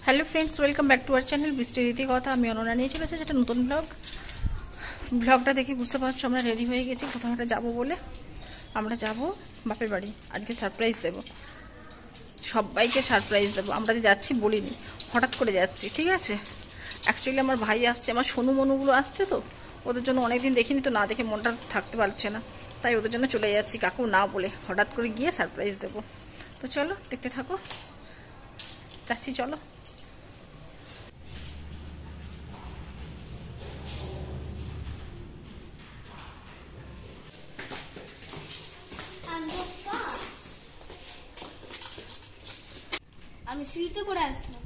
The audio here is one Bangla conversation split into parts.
Hello friends, welcome back to our channel বৃষ্টি রীতি কথা। আমি অনন্যা নিয়ে চলেছি যেটা নতুন ব্লগটা দেখে বুঝতে পারছো আমরা রেডি হয়ে গেছি কোথাও একটা যাবো বলে। আমরা যাব বাপের বাড়ি, আজকে সারপ্রাইজ দেবো সবাইকে, সারপ্রাইজ দেবো। আমরা যে যাচ্ছি বলিনি, হঠাৎ করে যাচ্ছি, ঠিক আছে। অ্যাকচুয়ালি আমার ভাই আসছে, আমার সোনু মনুগুলো আসছে, তো ওদের জন্য অনেকদিন দেখিনি, তো না দেখে মনটা থাকতে পারছে না, তাই ওদের জন্য চলে যাচ্ছি কাকু না বলে, হঠাৎ করে গিয়ে সারপ্রাইজ দেবো। তো চলো দেখতে থাকো, যাচ্ছি চলো। আমি সিঁড়িতে করে আসলাম,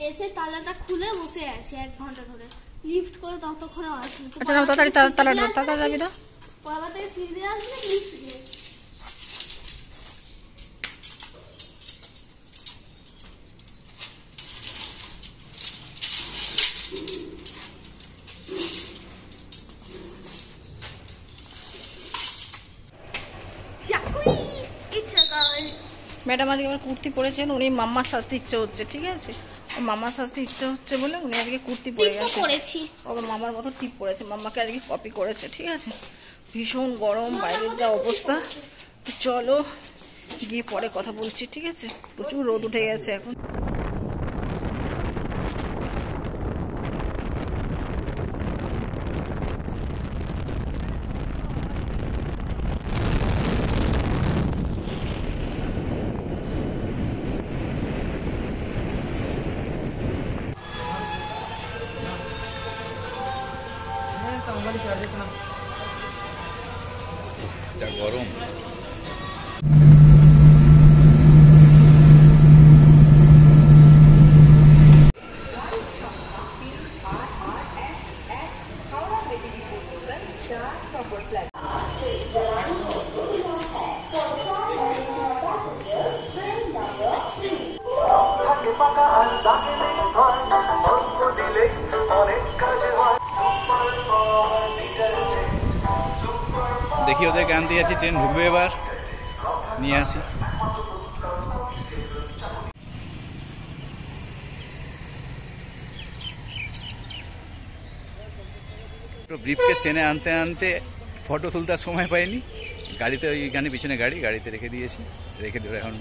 এসে তালাটা খুলে বসে আছি 1 ঘন্টা ধরে, লিফট করে ততক্ষণে আসলো। আচ্ছা নাও তাড়াতাড়ি, তাড়াতাড়ি যাবি না? বাবা থেকে সিঁড়ি আসলে লিফট দিয়ে ম্যাডাম আজকে আমার কুর্তি পরেছেন, উনি মাম্মা সাজতে ইচ্ছে হচ্ছে, ঠিক আছে। ও মাম্মা সাজতে ইচ্ছে হচ্ছে বলে উনি আজকে কুর্তি পরে গেছে, ও মামার মতো টিপ পরেছে, মাম্মাকে আজকে কপি করেছে, ঠিক আছে। ভীষণ গরম, বাইরের যা অবস্থা। চলো গিয়ে পরে কথা বলছি, ঠিক আছে। প্রচুর রোদ উঠে গেছে এখন। যা গরম। দেখি ওদেরকে আনতে যাচ্ছি, ট্রেন ঢুকবে এবার, নিয়ে আসি। ব্রিফকেস ট্রেনে আনতে আনতে ফটো তুলতে সময় পাইনি, গাড়িতে ওইখানে পিছনে গাড়িতে রেখে দিয়েছি, রেখে দিয়ে এখন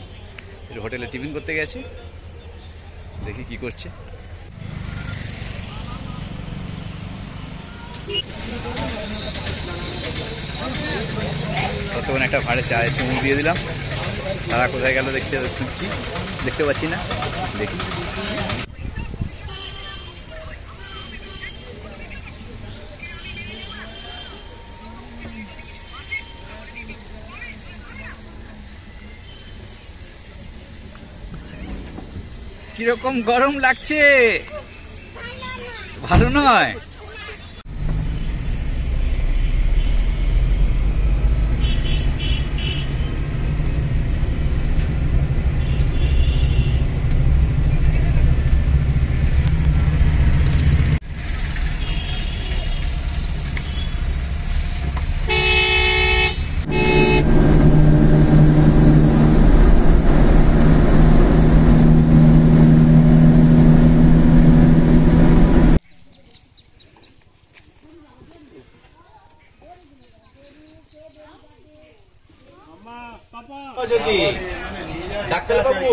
হোটেলে টিফিন করতে গেছে, দেখি কি করছে। ততক্ষণ একটা ভাড়ে চায়ে চুমুক দিয়ে দিলাম। তারা কোথায় গেল খুঁজছি, দেখতে পাচ্ছি না, দেখি। কিরকম গরম লাগছে, ভালো নয়। ডাক্তারবাবু,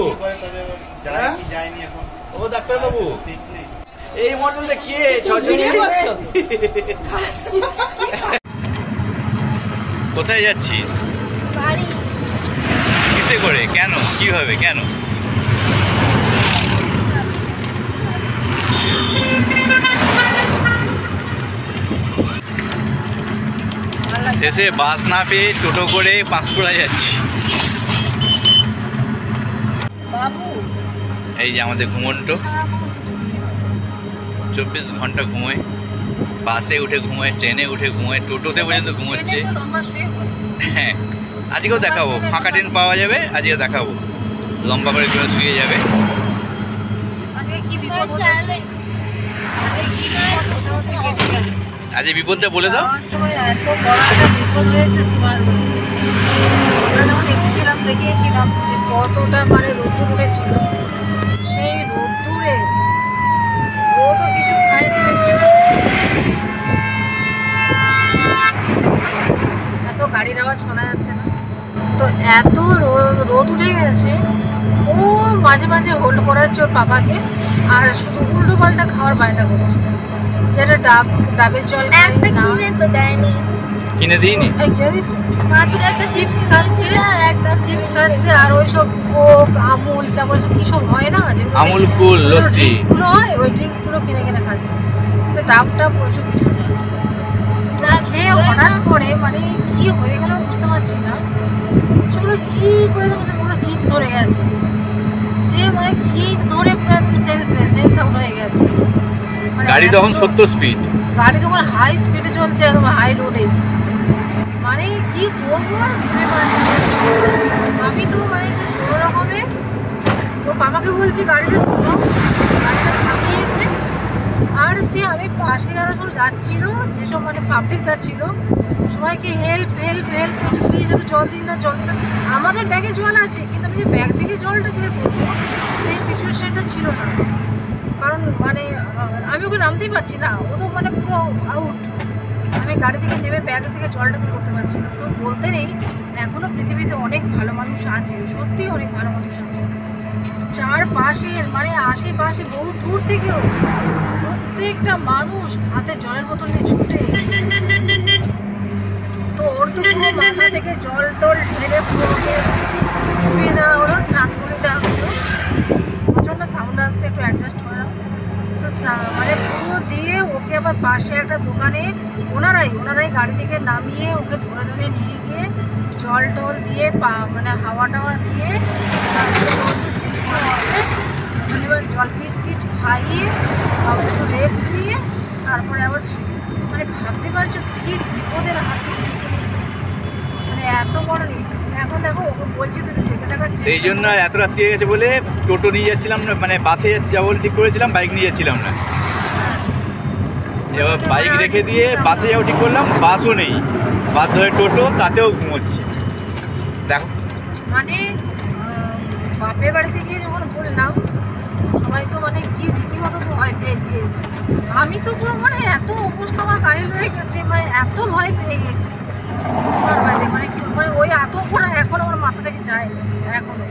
ও ডাক্তারবাবু, এই মডেলটা কে? কোথায় যাচ্ছিস? কিসে করে? কেন? কিভাবে? কেন? শেষে বাস না পেয়ে টোটো করে পাঁশকুড়া যাচ্ছি। এই যে আমাদের ঘুমন্টো, 24 ঘন্টা ঘুমোয়, বাসে উঠে ঘুমোয়, ট্রেনে উঠে ঘুমোয়, টোটোতে পর্যন্ত ঘুমোচ্ছে। হ্যাঁ, আজকেও দেখাবো, ফাঁকা ট্রেন পাওয়া যাবে, আজকেও দেখাবো, লম্বা করে ঘুরে শুয়ে যাবে। আজ বিপদটা বলে দাও। এত বড় একটা বিপদ হয়েছে সীমার, আমরা যখন এসেছিলাম দেখিয়েছিলাম যে কতটা মানে রোদ্দুর উঠেছিল, সেই রোদ্দুর এত রোদ উঠে গেছে, ও মাঝে মাঝে হোল্ড করাচ্ছে ওর পাপাকে, আর শুধু উল্টো পাল্টা খাওয়ার বায়না করছে, যেটা ডাবের জল একটা কিনে তো দেয়নি, কিনে দিইনি, কিনে দিচ্ছে, মাত্র একটা চিপস খাচ্ছে, একটা চিপস খাচ্ছে, আর ওই সব কোক আমুল তারপর কি সব হয় না, যেগুলো আমুল কুল লস্যি গুলো হয়, ওই ড্রিঙ্কস গুলো কিনে কিনে খাচ্ছে, কিন্তু ডাব ওইসব কিছু না। খেয়ে হঠাৎ করে মানে কি হয়ে গেল বুঝতে পারছি না, সেগুলো কি করে পুরো খিচ ধরে গেছে, সে মানে খিচ ধরে পুরো একদম সেন্স আউট হয়ে গেছে। মানে গাড়ি তখন 70 স্পিড, গাড়ি তখন হাই স্পিডে চলছে, একদম হাই রোডে, মানে কি করবো আর ভেবে পাচ্ছি। আমি তো মানে কোনো রকমে ওর বাবাকে বলছি গাড়িটা ধরো, গাড়িটা থামিয়েছে, আর সে আমি পাশে যারা সব যাচ্ছিলো, যেসব মানে পাবলিক যাচ্ছিলো, সবাইকে হেল্প প্লিজ একটু জল দিন না, জল দিন না। আমাদের ব্যাগে জল আছে, কিন্তু আমি যে ব্যাগ থেকে জলটা বের করবো সেই সিচুয়েশনটা ছিল না, কারণ মানে আমি ওকে নামতেই পারছি না, ও তো মানে পুরো আউট, আমি গাড়ি থেকে নেমে ব্যাগ থেকে জলটা বের করতে পারছি না। তো বলতে নেই, এখনও পৃথিবীতে অনেক ভালো মানুষ আছে, সত্যিই অনেক ভালো মানুষ আছে, চারপাশের মানে আশেপাশে বহু দূর থেকেও প্রত্যেকটা মানুষ হাতে জলের বোতল নিয়ে ছুটে, তো ওর তো পুরো মাথা থেকে জল টল ঢেলে পুরোকে ছুঁয়ে দেওয়া হলো, স্নান করে দেওয়া হলো, প্রচণ্ড সাউন্ড আসছে, একটু অ্যাডজাস্ট করা, তো মানে পুরো দিয়ে ওকে আবার পাশে একটা দোকানে ওনারাই গাড়ি থেকে নামিয়ে ওকে ধরে নিয়ে গিয়ে জল টল দিয়ে মানে হাওয়া টাওয়া দিয়ে এবার জল বিস্কিট খাইয়ে একটু রেস্ট দিয়ে তারপরে আবার মানে ভাবতে পারছো কি বিপদের হাতে, মানে এত বড় এখন দেখো ওকে বলছি তুমি যেতে থাকা, সেই জন্য এত রাত্রি হয়ে গেছে বলে টোটো নিয়ে যাচ্ছিলাম না, মানে বাসে যাবো বলে ঠিক করেছিলাম, বাইক নিয়ে যাচ্ছিলাম না, এবার বাইক রেখে দিয়ে বাসে যাবো ঠিক করলাম, বাসও নেই, বাধ্য হয়ে টোটো, তাতেও ঘুমোচ্ছি। দেখো মানে বাপের বাড়িতে গিয়ে যখন বললাম সবাই তো মানে কি রীতিমতো ভয় পেয়ে গিয়েছে, আমি তো পুরো মানে এত অবস্থা আমার কাহিল হয়ে গেছে, মানে এত ভয় পেয়ে গেছি সীমার বাইরে, মানে ওই আতঙ্কটা এখন আমার মাথা থেকে যায় না এখনো,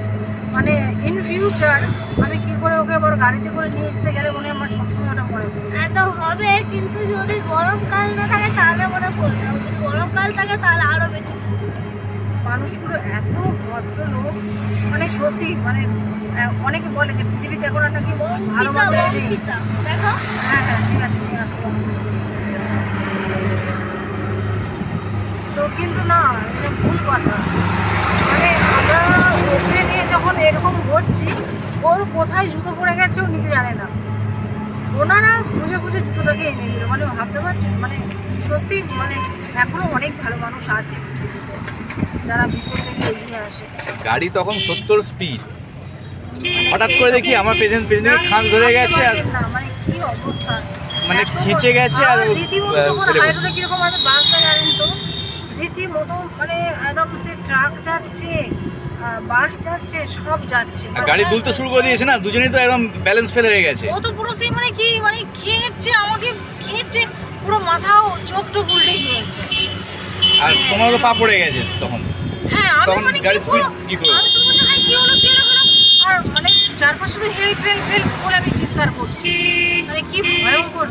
মানে ইন ফিউচার আমি কি করে ওকে আবার গাড়িতে করে নিয়ে যেতে গেলে মনে হয় আমার সবসময় ওটা মনে পড়ে। এত হবে, কিন্তু যদি গরমকাল না থাকে তাহলে মনে পড়বে, যদি গরমকাল থাকে তাহলে আরো বেশি। মানুষগুলো এত ভদ্রলোক, মানে সত্যি মানে অনেকে বলে যে পৃথিবীতে এখন আর নাকি ভালো মানুষ নেই। দেখো হ্যাঁ ঠিক আছে নিয়ে আসবো, তো কিন্তু না এটা ভুল কথা, মানে আমরা ওকে নিয়ে যখন এরকম হচ্ছি, ওর কোথায় জুতো পড়ে গেছে ও নিজে জানে না, ওনারা খুঁজে জুতোটাকে এনে দিল, মানে ভাবতে পারছি, মানে সত্যি মানে এখনো অনেক ভালো মানুষ আছে যারা বিপদ থেকে এগিয়ে আসে। গাড়ি তখন 70 স্পিড, হঠাৎ করে দেখি আমার পেছনে খান ধরে গেছে, আর মানে কি অবস্থা, মানে খিচে গেছে, আর রীতিমতো হাইরোডে কিরকম হবে বাসটা জানেন তো, রীতিমতো মানে একদম সে ট্রাক যাচ্ছে, বাস যাচ্ছে, সব যাচ্ছে, গাড়ি দুলতে শুরু করে দিয়েছে না, দুজনেই তো একদম ব্যালেন্স ফেল হয়ে গেছে, ও তো পুরো সেই মানে কি মানে আমাকে খেয়েছে, পুরো মাথাও চোখ টোক উল্টে গিয়েছে, আর তোমার তো পা পড়ে গেছে তখন। হ্যাঁ আমি তখন মানে গাড়ি স্পিড কি করবো, আমি তো বলছি ভাই কি হলো, আর মানে চারপাশে শুধু হেল্প বলে আমি চিৎকার করছি, মানে কি ভয়ঙ্কর।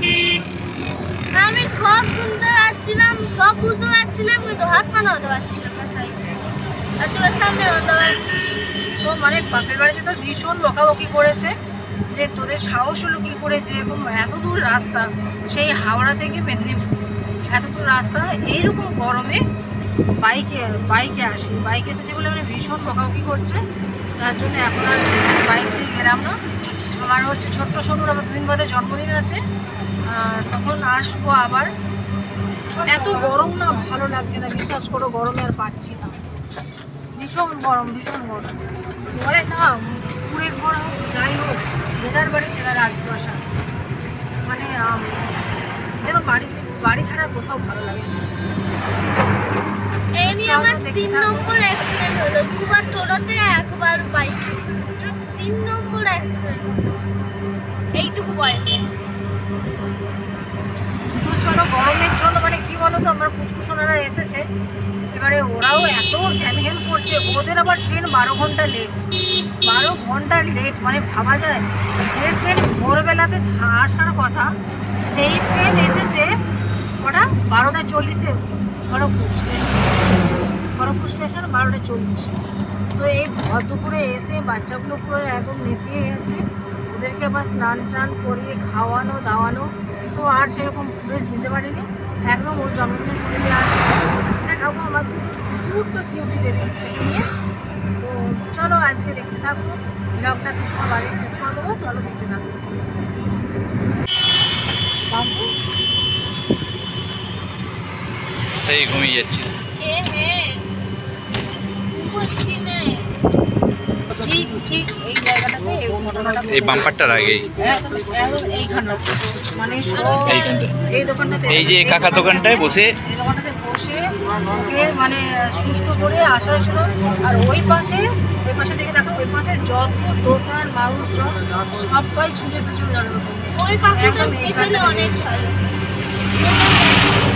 আমি সব শুনতে পাচ্ছিলাম, সব বুঝতে পারছিলাম, কিন্তু হাত পা নাড়াতে পারছিলাম না সাইডে, আর চোখের সামনে হতো। তো মানে বাপের বাড়িতে তো ভীষণ বকাবকি করেছে যে তোদের সাহস হলো কী করে, যে এরকম এত দূর রাস্তা, সেই হাওড়া থেকে মেদিনীপুর এত দূর রাস্তা এইরকম গরমে বাইকে এসেছে বলে মানে ভীষণ বকাবকি করছে, যার জন্য এখন আর বাইক নিয়ে গেলাম না। আমার হচ্ছে ছোট্ট সোনুর আবার 2 দিন বাদে জন্মদিন আছে, তখন আসবো আবার। এত গরম না, ভালো লাগছে না, বিশ্বাস করো গরমে আর পাচ্ছি না, ভীষণ গরম বলে না, পুরে ঘর হোক যাই হোক, যেটার বাড়ি সেটা রাজপ্রাসাদ, মানে যেন বাড়ি ছাড়া কোথাও ভালো লাগে না। এই নিয়ে আমার 3 নম্বর অ্যাক্সিডেন্ট হলো, 2বার টোটোতে, 1বার বাইকে, 3 নম্বর অ্যাক্সিডেন্ট এইটুকু বয়সে। চলো গরমের জন্য মানে কি বলো তো, আমরা পুচকুসোনারা এসেছে, এবারে ওরাও এত ঘ্যান ঘ্যান করছে, ওদের আবার ট্রেন 12 ঘন্টা লেট, 12 ঘন্টা লেট, মানে ভাবা যায় যে ট্রেন ভোরবেলাতে আসার কথা সেই ট্রেন এসেছে ওটা 12টা 40-এ খড়গপুর স্টেশন 12টা 40। তো এই দুপুরে এসে বাচ্চাগুলো পুরো একদম নেতিয়ে গেছে, ওদেরকে আবার স্নান টান করিয়ে খাওয়ানো দাওয়ানো, তো আর সেরকম ফুটেজ নিতে পারিনি। একদম ওর জন্মদিনের ফুটেজে আসে দেখাবো আমার দুটো কিউটি বেবি নিয়ে। তো চলো আজকে দেখতে থাকবো, ব্লগটা একটু সময় বাড়ি শেষ করে দেবো, চলো দেখতে থাকবো। বাবু সেই ঘুমিয়ে যাচ্ছিস? ঠিক ঠিক এই জায়গাটাতে এই বাম্পারটার আগেই এইখানটাতে, মানে এই দোকানটাতে, এই যে কাকার দোকানটায় বসে, এই দোকানটাতে বসে ওকে মানে সুস্থ করে আসা হয়েছিল। আর ওই পাশে দেখে দেখো, ওই পাশে যত দোকান মানুষজন সবাই ছুটে এসেছিল জানো তো। ওই কাকুটা স্পেশালি অনেক ভালো।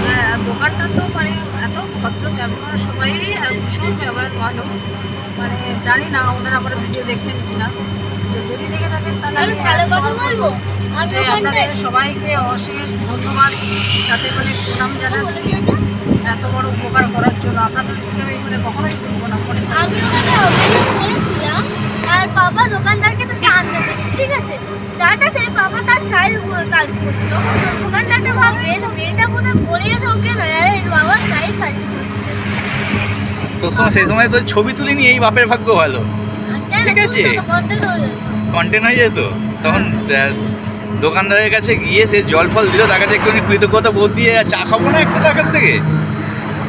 হ্যাঁ, দোকানটা তো মানে এত ভদ্র ব্যবহার সবাইরই, আর ভীষণ ব্যবহার ভালো। মানে জানি না ওনারা আমার ভিডিও দেখছেন কিনা, তো যদি দেখে থাকেন তাহলে আমি ভালো কথা বলবো। যে আপনাদের সবাইকে অশেষ ধন্যবাদ, সাথে মানে প্রণাম জানাচ্ছি এত বড় উপকার করার জন্য। আপনাদেরকে আমি মানে কখনোই করবো না মনে করি। আমি ওখানে অপেক্ষা করেছিলাম, আর বাবা দোকানদারকে তো চা আনতে দিচ্ছে, ঠিক আছে, চাটাতে বাবা তার চায়ের তারিফ করছে, তখন দোকানদারটা ভাবছে মেয়েটা বোধহয় বলে গেছে ওকে না, আরে বাবা চায়ের তারিফ করছে। তোর সময় সেই সময় তো ছবি তুলিনি, এই বাপের ভাগ্য ভালো, ঠিক আছে, কন্টেন্ট হয়ে যেত। তখন দোকানদারের কাছে গিয়ে সে জল ফল দিল, তার কাছে একটু কৃতজ্ঞতা বোধ দিয়ে চা খাবো না একটা তার কাছ থেকে,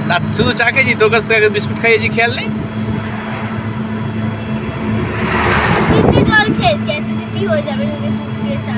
তার শুধু চা খেয়েছি, তোর কাছ থেকে বিস্কুট খাইয়েছি, খেয়াল নেই। জল খেয়েছি, অ্যাসিডিটি হয়ে যাবে যদি দুধ দিয়ে চা।